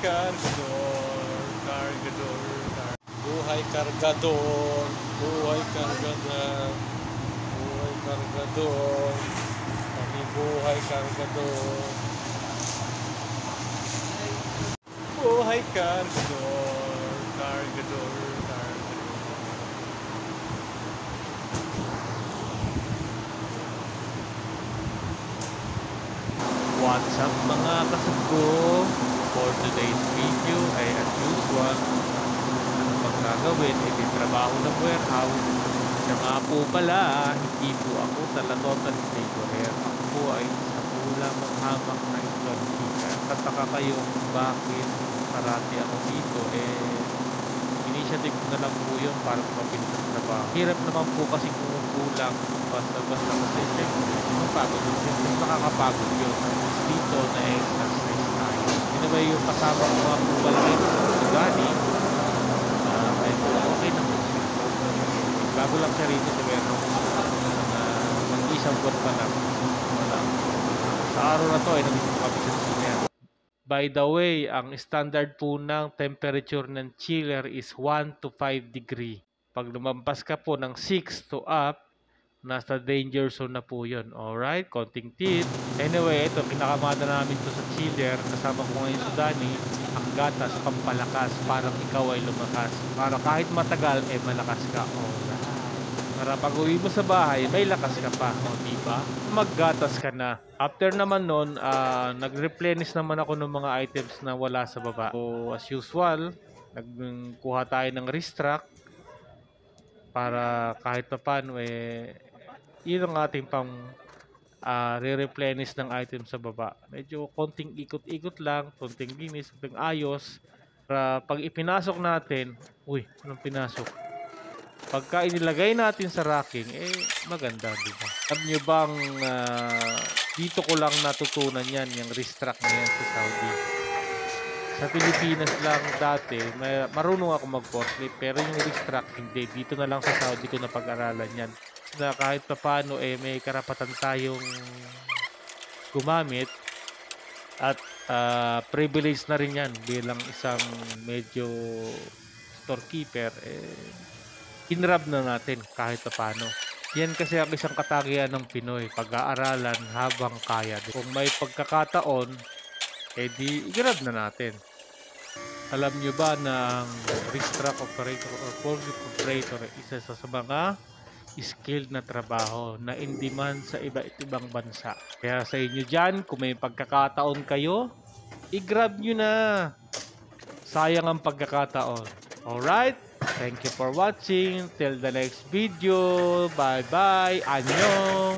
Kargador, Kargador, buhay Kargador, buhay Kargador, buhay Kargador, kami buhay Kargador, buhay Kargador, Kargador, Kargador. What's up mga kasugbo? For today's video ay as usual, ano pang gagawin? Trabaho ng warehouse. Siya nga po pala, hindi po ako total laborer. Ako po ay isa po lamang hamak na storekeeper. Tataka kayo bakit parati ako dito, initiative na lang po yun para mapabilis ang trabaho. Hirap naman po kasi kumukulang basta-basta kasi siyempre mapagod yun. Siyempre nakakapagod yun. Dito na exercise tayo. Anyway, yung kasama ko nga po pala ito sa Gani, medyo okay naman siya. Bago lang siya rin sa warehouse. Mag-isang buwan pa lang. Sa araw na to ay nandito kami sa chiller. By the way, ang standard po ng temperature ng chiller is 1 to 5 degree. Pag lumampas ka po ng 6 to up, nasa danger zone na po yun. Alright, konting tip. Anyway, ito, pinakamada namin to sa chiller. Kasama ko ngayon sa Dani, ang gatas, pampalakas. Parang ikaw ay lumakas. Para kahit matagal, malakas ka. Alright. Para pag uwi mo sa bahay, may lakas ka pa. O, diba? Maggatas ka na. After naman nun, nag-replenish naman ako ng mga items na wala sa baba. So, as usual, nagkuha tayo ng restock para kahit pa paano, yun ang ating pang re-replenish ng item sa baba. Medyo konting ikot-ikot lang, konting linis, konting ayos. Para pag ipinasok natin, uy, anong pinasok? Pagka inilagay natin sa racking, maganda, diba? Alam nyo bang dito ko lang natutunan yan, yung restock na yan sa Saudi. Sa Pilipinas lang dati, marunong ako mag-forklift, pero yung restock, hindi. Dito na lang sa Saudi ko napag-aralan yan. Na kahit pa paano, may karapatan tayong gumamit at privilege na rin yan bilang isang medyo storekeeper, inrab na natin kahit pa paano. Yan kasi ang isang katagihan ng Pinoy, pag-aaralan habang kaya. Kung may pagkakataon, di i-grab na natin. Alam nyo ba na ang restock operator or forklift operator isa sa mga skilled na trabaho na in demand sa iba't ibang bansa. Kaya sa inyo dyan, kung may pagkakataon kayo, i-grab nyo na. Sayang ang pagkakataon. Alright? Thank you for watching. Till the next video. Bye-bye. Annyeong!